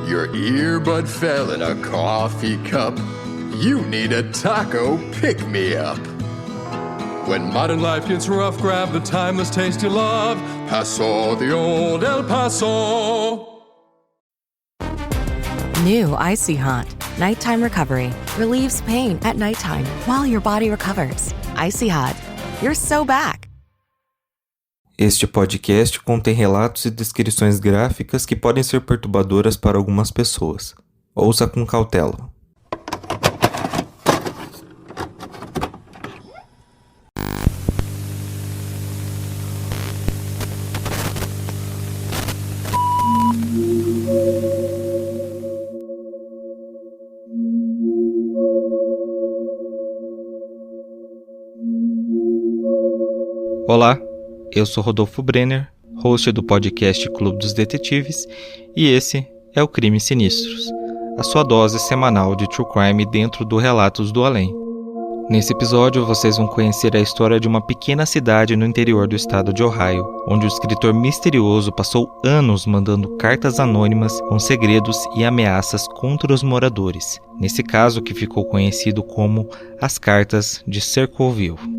Your earbud fell in a coffee cup. You need a taco pick-me-up. When modern life gets rough, grab the timeless taste you love. Paso, the old El Paso. New Icy Hot. Nighttime recovery. Relieves pain at nighttime while your body recovers. Icy Hot. You're so back. Este podcast contém relatos e descrições gráficas que podem ser perturbadoras para algumas pessoas. Ouça com cautela. Olá, eu sou Rodolfo Brenner, host do podcast Clube dos Detetives, e esse é o Crimes Sinistros, a sua dose semanal de True Crime dentro do Relatos do Além. Nesse episódio, vocês vão conhecer a história de uma pequena cidade no interior do estado de Ohio, onde o escritor misterioso passou anos mandando cartas anônimas com segredos e ameaças contra os moradores, nesse caso que ficou conhecido como as Cartas de Circleville.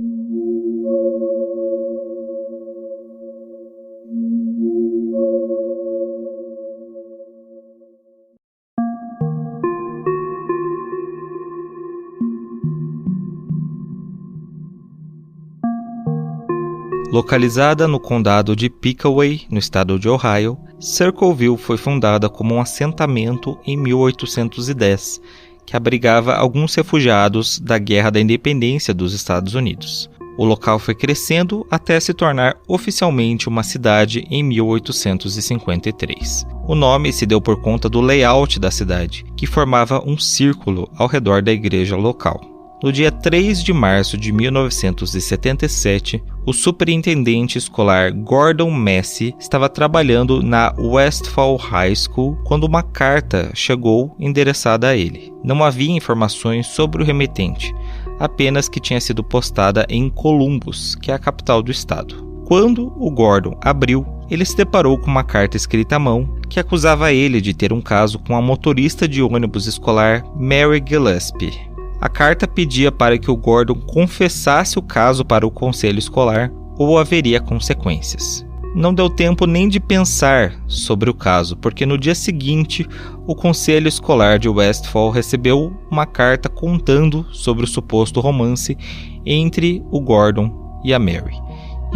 Localizada no condado de Pickaway, no estado de Ohio, Circleville foi fundada como um assentamento em 1810, que abrigava alguns refugiados da Guerra da Independência dos Estados Unidos. O local foi crescendo até se tornar oficialmente uma cidade em 1853. O nome se deu por conta do layout da cidade, que formava um círculo ao redor da igreja local. No dia 3 de março de 1977, o superintendente escolar Gordon Massey estava trabalhando na Westfall High School quando uma carta chegou endereçada a ele. Não havia informações sobre o remetente, apenas que tinha sido postada em Columbus, que é a capital do estado. Quando o Gordon abriu, ele se deparou com uma carta escrita à mão que acusava ele de ter um caso com a motorista de ônibus escolar Mary Gillespie. A carta pedia para que o Gordon confessasse o caso para o conselho escolar ou haveria consequências. Não deu tempo nem de pensar sobre o caso, porque no dia seguinte o conselho escolar de Westfall recebeu uma carta contando sobre o suposto romance entre o Gordon e a Mary.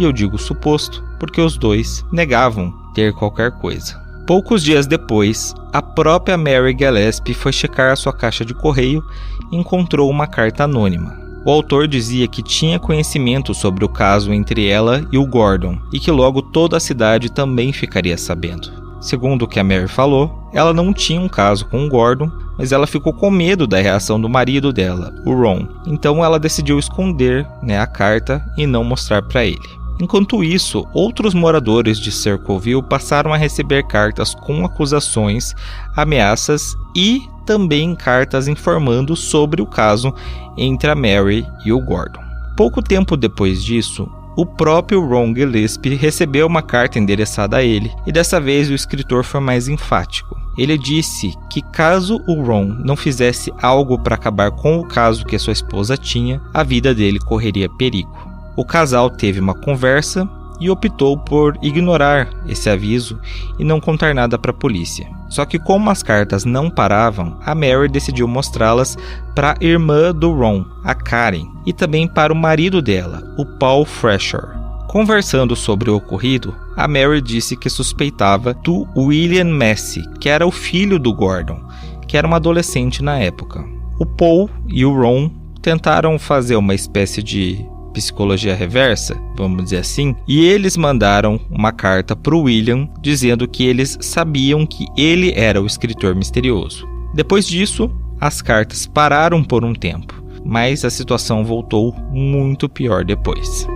E eu digo suposto porque os dois negavam ter qualquer coisa. Poucos dias depois, a própria Mary Gillespie foi checar a sua caixa de correio e encontrou uma carta anônima. O autor dizia que tinha conhecimento sobre o caso entre ela e o Gordon e que logo toda a cidade também ficaria sabendo. Segundo o que a Mary falou, ela não tinha um caso com o Gordon, mas ela ficou com medo da reação do marido dela, o Ron. Então ela decidiu esconder, a carta e não mostrar para ele. Enquanto isso, outros moradores de Circleville passaram a receber cartas com acusações, ameaças e também cartas informando sobre o caso entre a Mary e o Gordon. Pouco tempo depois disso, o próprio Ron Gillespie recebeu uma carta endereçada a ele e dessa vez o escritor foi mais enfático. Ele disse que caso o Ron não fizesse algo para acabar com o caso que sua esposa tinha, a vida dele correria perigo. O casal teve uma conversa e optou por ignorar esse aviso e não contar nada para a polícia. Só que como as cartas não paravam, a Mary decidiu mostrá-las para a irmã do Ron, a Karen, e também para o marido dela, o Paul Fresher. Conversando sobre o ocorrido, a Mary disse que suspeitava do William Massey, que era o filho do Gordon, que era um adolescente na época. O Paul e o Ron tentaram fazer uma espécie de psicologia reversa, vamos dizer assim, e eles mandaram uma carta para o William dizendo que eles sabiam que ele era o escritor misterioso. Depois disso, as cartas pararam por um tempo, mas a situação voltou muito pior depois.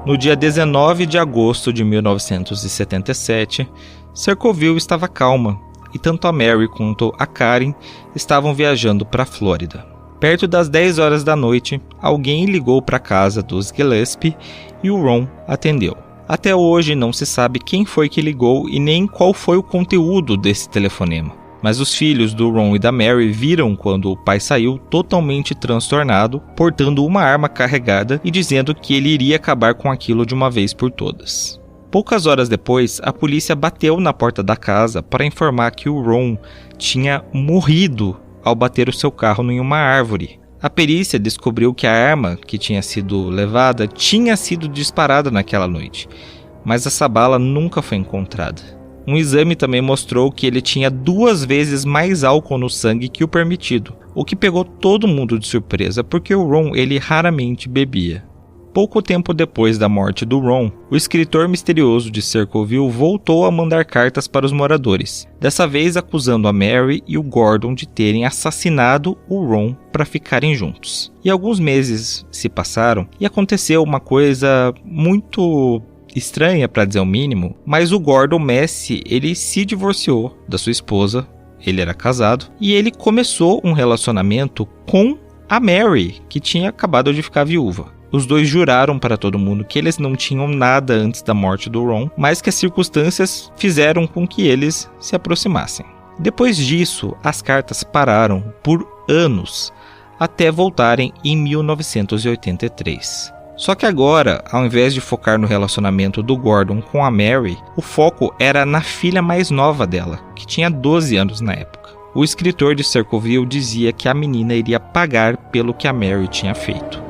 No No dia 19 de agosto de 1977, Circleville estava calma e tanto a Mary quanto a Karen estavam viajando para a Flórida. Perto das 10 horas da noite, alguém ligou para a casa dos Gillespie e o Ron atendeu. Até hoje não se sabe quem foi que ligou e nem qual foi o conteúdo desse telefonema. Mas os filhos do Ron e da Mary viram quando o pai saiu totalmente transtornado, portando uma arma carregada e dizendo que ele iria acabar com aquilo de uma vez por todas. Poucas horas depois, a polícia bateu na porta da casa para informar que o Ron tinha morrido ao bater o seu carro em uma árvore. A perícia descobriu que a arma que tinha sido levada tinha sido disparada naquela noite, mas essa bala nunca foi encontrada. Um exame também mostrou que ele tinha 2 vezes mais álcool no sangue que o permitido, o que pegou todo mundo de surpresa porque o Ron ele raramente bebia. Pouco tempo depois da morte do Ron, o escritor misterioso de Circleville voltou a mandar cartas para os moradores, dessa vez acusando a Mary e o Gordon de terem assassinado o Ron para ficarem juntos. E alguns meses se passaram e aconteceu uma coisa muito estranha, para dizer o mínimo, mas o Gordon Massey, ele se divorciou da sua esposa, ele era casado, e ele começou um relacionamento com a Mary, que tinha acabado de ficar viúva. Os dois juraram para todo mundo que eles não tinham nada antes da morte do Ron, mas que as circunstâncias fizeram com que eles se aproximassem. Depois disso, as cartas pararam por anos, até voltarem em 1983. Só que agora, ao invés de focar no relacionamento do Gordon com a Mary, o foco era na filha mais nova dela, que tinha 12 anos na época. O escritor de Circleville dizia que a menina iria pagar pelo que a Mary tinha feito.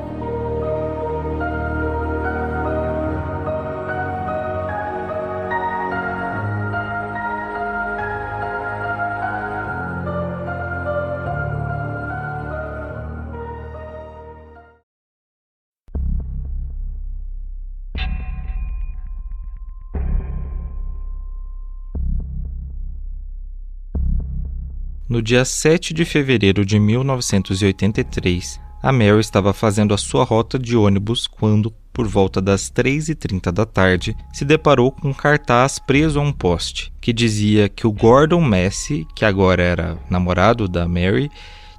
No dia 7 de fevereiro de 1983, a Mary estava fazendo a sua rota de ônibus quando, por volta das 3h30 da tarde, se deparou com um cartaz preso a um poste, que dizia que o Gordon Massey, que agora era namorado da Mary,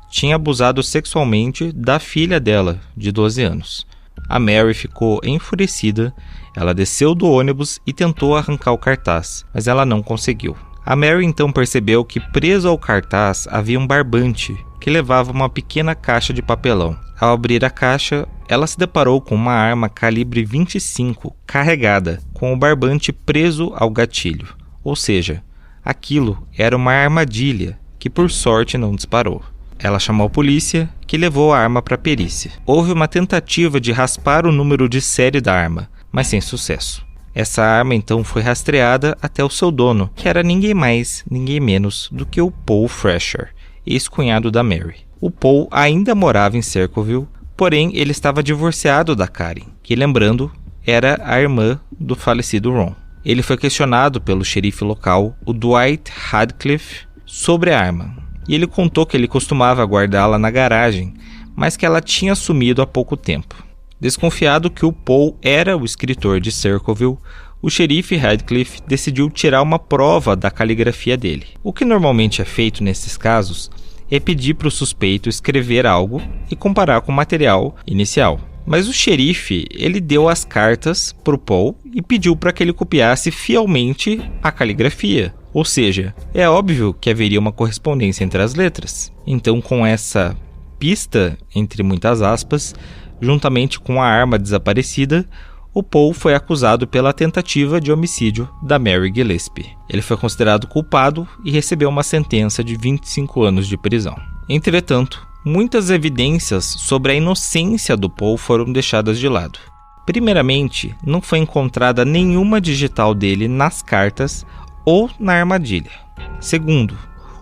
tinha abusado sexualmente da filha dela, de 12 anos. A Mary ficou enfurecida, ela desceu do ônibus e tentou arrancar o cartaz, mas ela não conseguiu. A Mary então percebeu que preso ao cartaz havia um barbante que levava uma pequena caixa de papelão. Ao abrir a caixa, ela se deparou com uma arma calibre 25 carregada, com o barbante preso ao gatilho. Ou seja, aquilo era uma armadilha que por sorte não disparou. Ela chamou a polícia, que levou a arma para a perícia. Houve uma tentativa de raspar o número de série da arma, mas sem sucesso. Essa arma então foi rastreada até o seu dono, que era ninguém mais, ninguém menos do que o Paul Fresher, ex-cunhado da Mary. O Paul ainda morava em Circleville, porém ele estava divorciado da Karen, que, lembrando, era a irmã do falecido Ron. Ele foi questionado pelo xerife local, o Dwight Radcliffe, sobre a arma, e ele contou que ele costumava guardá-la na garagem, mas que ela tinha sumido há pouco tempo. Desconfiado que o Paul era o escritor de Circleville, o xerife Radcliffe decidiu tirar uma prova da caligrafia dele. O que normalmente é feito nesses casos é pedir para o suspeito escrever algo e comparar com o material inicial. Mas o xerife ele deu as cartas para o Paul e pediu para que ele copiasse fielmente a caligrafia. Ou seja, é óbvio que haveria uma correspondência entre as letras. Então, com essa pista, entre muitas aspas, juntamente com a arma desaparecida, o Paul foi acusado pela tentativa de homicídio da Mary Gillespie. Ele foi considerado culpado e recebeu uma sentença de 25 anos de prisão. Entretanto, muitas evidências sobre a inocência do Paul foram deixadas de lado. Primeiramente, não foi encontrada nenhuma digital dele nas cartas ou na armadilha. Segundo,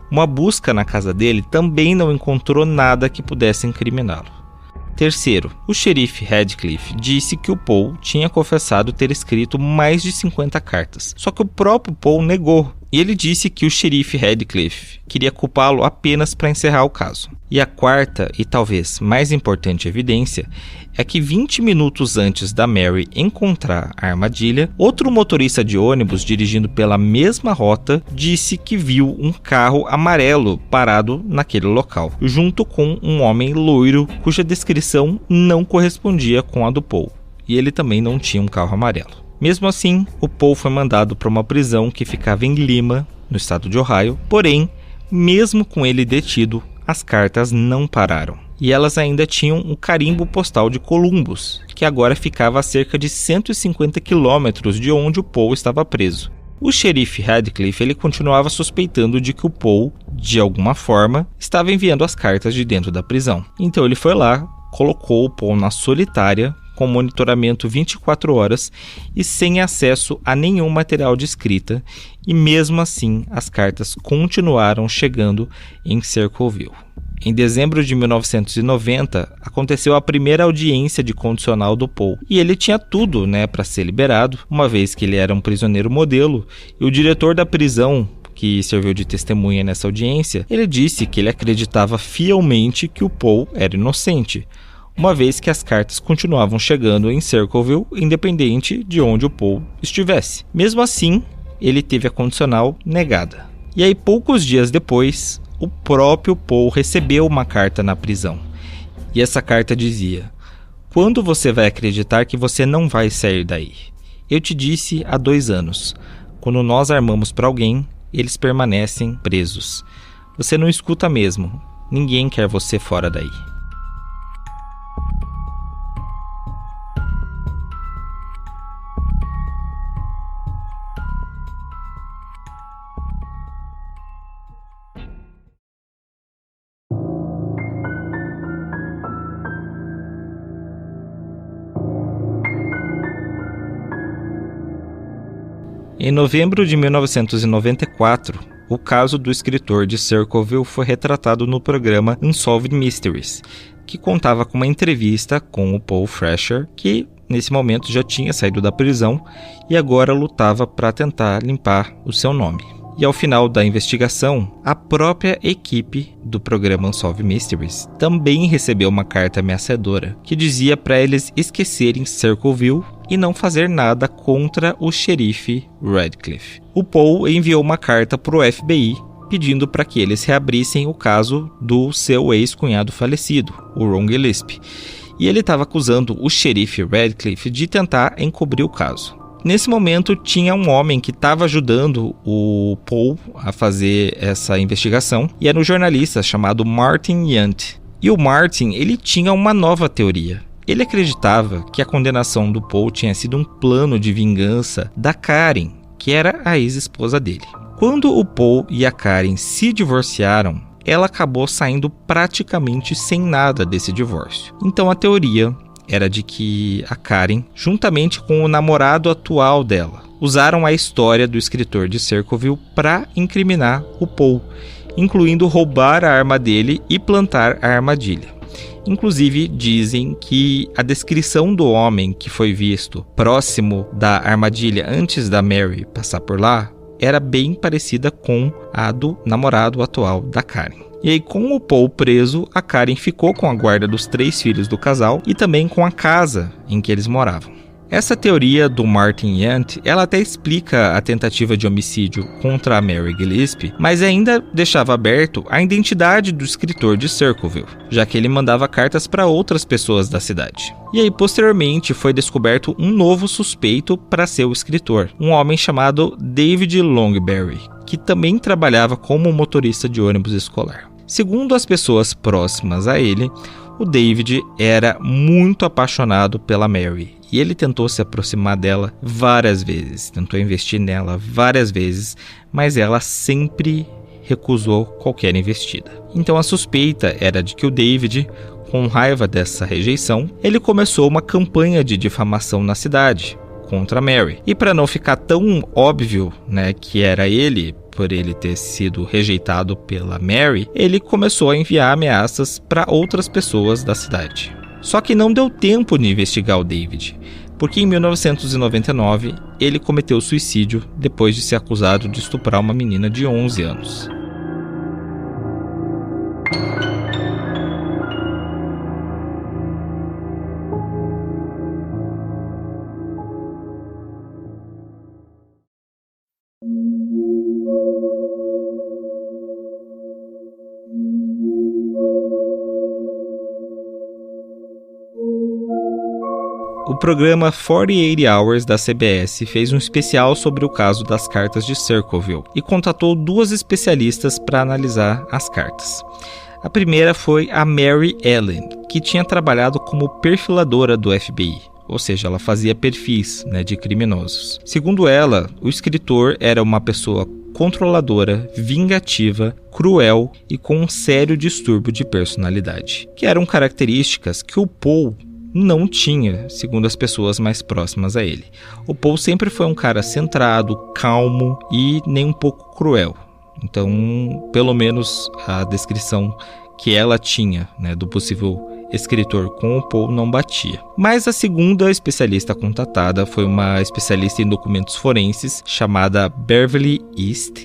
uma busca na casa dele também não encontrou nada que pudesse incriminá-lo. Terceiro, o xerife Radcliffe disse que o Paul tinha confessado ter escrito mais de 50 cartas, só que o próprio Paul negou e ele disse que o xerife Radcliffe queria culpá-lo apenas para encerrar o caso. E a quarta e talvez mais importante evidência é que 20 minutos antes da Mary encontrar a armadilha, outro motorista de ônibus dirigindo pela mesma rota disse que viu um carro amarelo parado naquele local, junto com um homem loiro cuja descrição não correspondia com a do Paul. E ele também não tinha um carro amarelo. Mesmo assim, o Paul foi mandado para uma prisão que ficava em Lima, no estado de Ohio. Porém, mesmo com ele detido, as cartas não pararam. E elas ainda tinham um carimbo postal de Columbus, que agora ficava a cerca de 150 quilômetros de onde o Paul estava preso. O xerife Radcliffe ele continuava suspeitando de que o Paul, de alguma forma, estava enviando as cartas de dentro da prisão. Então ele foi lá, colocou o Paul na solitária, com monitoramento 24 horas e sem acesso a nenhum material de escrita, e mesmo assim as cartas continuaram chegando em Circleville. Em dezembro de 1990, aconteceu a primeira audiência de condicional do Paul, e ele tinha tudo, para ser liberado, uma vez que ele era um prisioneiro modelo, e o diretor da prisão, que serviu de testemunha nessa audiência, ele disse que ele acreditava fielmente que o Paul era inocente, uma vez que as cartas continuavam chegando em Circleville, independente de onde o Paul estivesse. Mesmo assim, ele teve a condicional negada. E aí, poucos dias depois, o próprio Paul recebeu uma carta na prisão. E essa carta dizia: "Quando você vai acreditar que você não vai sair daí? Eu te disse há 2 anos. Quando nós armamos para alguém, eles permanecem presos. Você não escuta mesmo. Ninguém quer você fora daí." Em novembro de 1994, o caso do escritor de Circleville foi retratado no programa Unsolved Mysteries, que contava com uma entrevista com o Paul Fresher, que nesse momento já tinha saído da prisão e agora lutava para tentar limpar o seu nome. E ao final da investigação, a própria equipe do programa Unsolved Mysteries também recebeu uma carta ameaçadora que dizia para eles esquecerem Circleville e não fazer nada contra o xerife Radcliffe. O Paul enviou uma carta para o FBI pedindo para que eles reabrissem o caso do seu ex-cunhado falecido, o Ron Gillespie, e ele estava acusando o xerife Radcliffe de tentar encobrir o caso. Nesse momento, tinha um homem que estava ajudando o Paul a fazer essa investigação, e era um jornalista chamado Martin Yunt. E o Martin, ele tinha uma nova teoria. Ele acreditava que a condenação do Paul tinha sido um plano de vingança da Karen, que era a ex-esposa dele. Quando o Paul e a Karen se divorciaram, ela acabou saindo praticamente sem nada desse divórcio. Então a teoria era de que a Karen, juntamente com o namorado atual dela, usaram a história do escritor de Circleville para incriminar o Paul, incluindo roubar a arma dele e plantar a armadilha. Inclusive, dizem que a descrição do homem que foi visto próximo da armadilha antes da Mary passar por lá era bem parecida com a do namorado atual da Karen. E aí, com o Paul preso, a Karen ficou com a guarda dos 3 filhos do casal e também com a casa em que eles moravam. Essa teoria do Martin Yunt, ela até explica a tentativa de homicídio contra a Mary Gillespie, mas ainda deixava aberto a identidade do escritor de Circleville, já que ele mandava cartas para outras pessoas da cidade. E aí, posteriormente, foi descoberto um novo suspeito para ser o escritor, um homem chamado David Longberry, que também trabalhava como motorista de ônibus escolar. Segundo as pessoas próximas a ele, o David era muito apaixonado pela Mary e ele tentou se aproximar dela várias vezes, tentou investir nela várias vezes, mas ela sempre recusou qualquer investida. Então a suspeita era de que o David, com raiva dessa rejeição, ele começou uma campanha de difamação na cidade contra a Mary. E para não ficar tão óbvio, que era ele, por ele ter sido rejeitado pela Mary, ele começou a enviar ameaças para outras pessoas da cidade. Só que não deu tempo de investigar o David. porque em 1999 ele cometeu suicídio depois de ser acusado de estuprar uma menina de 11 anos. O programa 48 Hours da CBS fez um especial sobre o caso das cartas de Circleville e contratou 2 especialistas para analisar as cartas. A primeira foi a Mary Ellen, que tinha trabalhado como perfiladora do FBI, ou seja, ela fazia perfis, de criminosos. Segundo ela, o escritor era uma pessoa controladora, vingativa, cruel e com um sério distúrbio de personalidade, que eram características que o Poe não tinha, segundo as pessoas mais próximas a ele. O Poe sempre foi um cara centrado, calmo e nem um pouco cruel. Então, pelo menos a descrição que ela tinha, do possível escritor com o Poe não batia. Mas a segunda especialista contatada foi uma especialista em documentos forenses chamada Beverly East,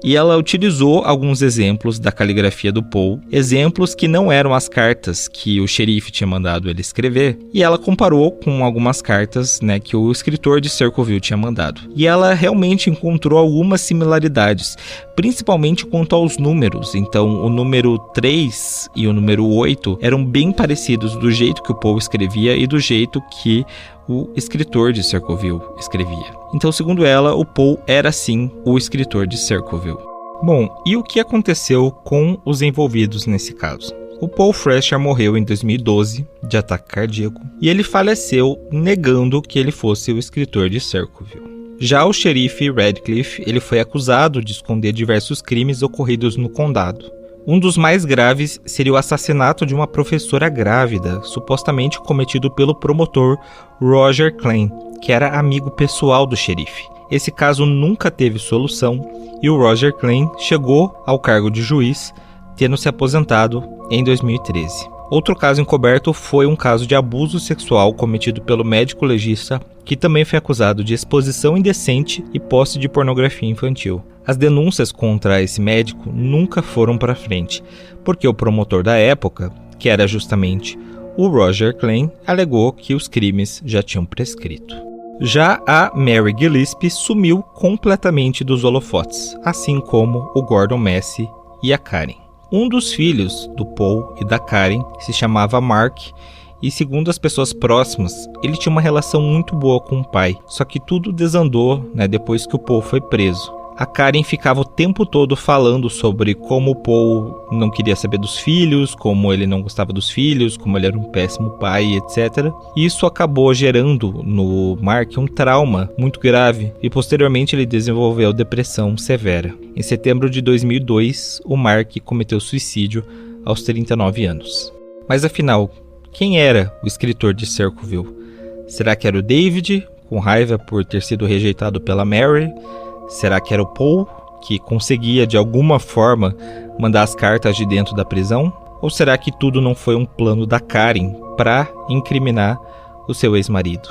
e ela utilizou alguns exemplos da caligrafia do Poe, exemplos que não eram as cartas que o xerife tinha mandado ele escrever, e ela comparou com algumas cartas que o escritor de Circleville tinha mandado. E ela realmente encontrou algumas similaridades, principalmente quanto aos números. Então, o número 3 e o número 8 eram bem parecidos do jeito que o Poe escrevia e do jeito que o escritor de Circleville escrevia. Então, segundo ela, o Poe era sim o escritor de Circleville. Bom, e o que aconteceu com os envolvidos nesse caso? O Paul Fresher morreu em 2012 de ataque cardíaco e ele faleceu negando que ele fosse o escritor de Circleville. Já o xerife Radcliffe, ele foi acusado de esconder diversos crimes ocorridos no condado. Um dos mais graves seria o assassinato de uma professora grávida, supostamente cometido pelo promotor Roger Klein, que era amigo pessoal do xerife. Esse caso nunca teve solução e o Roger Klein chegou ao cargo de juiz, tendo se aposentado em 2013. Outro caso encoberto foi um caso de abuso sexual cometido pelo médico legista, que também foi acusado de exposição indecente e posse de pornografia infantil. As denúncias contra esse médico nunca foram para frente, porque o promotor da época, que era justamente o Roger Klein, alegou que os crimes já tinham prescrito. Já a Mary Gillespie sumiu completamente dos holofotes, assim como o Gordon Massey e a Karen. Um dos filhos do Paul e da Karen se chamava Mark, e segundo as pessoas próximas, ele tinha uma relação muito boa com o pai, só que tudo desandou depois que o Paul foi preso. A Karen ficava o tempo todo falando sobre como o Paul não queria saber dos filhos, como ele não gostava dos filhos, como ele era um péssimo pai, etc. E isso acabou gerando no Mark um trauma muito grave e posteriormente ele desenvolveu depressão severa. Em setembro de 2002, o Mark cometeu suicídio aos 39 anos. Mas afinal, quem era o escritor de Circleville? Será que era o David, com raiva por ter sido rejeitado pela Mary? Será que era o Paul, que conseguia de alguma forma mandar as cartas de dentro da prisão? Ou será que tudo não foi um plano da Karen para incriminar o seu ex-marido?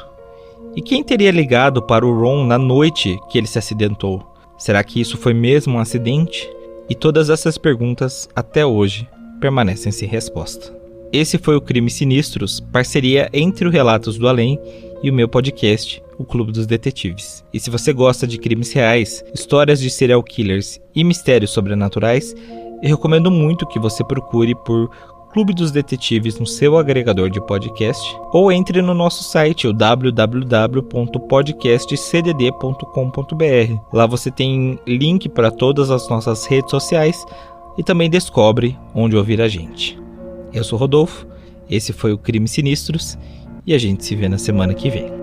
E quem teria ligado para o Ron na noite que ele se acidentou? Será que isso foi mesmo um acidente? E todas essas perguntas, até hoje, permanecem sem resposta. Esse foi o Crimes Sinistros, parceria entre o Relatos do Além e o meu podcast, o Clube dos Detetives. E se você gosta de crimes reais, histórias de serial killers e mistérios sobrenaturais, eu recomendo muito que você procure por Clube dos Detetives no seu agregador de podcast ou entre no nosso site, o www.podcastcdd.com.br. Lá você tem link para todas as nossas redes sociais e também descobre onde ouvir a gente. Eu sou Rodolfo, esse foi o Crimes Sinistros e a gente se vê na semana que vem.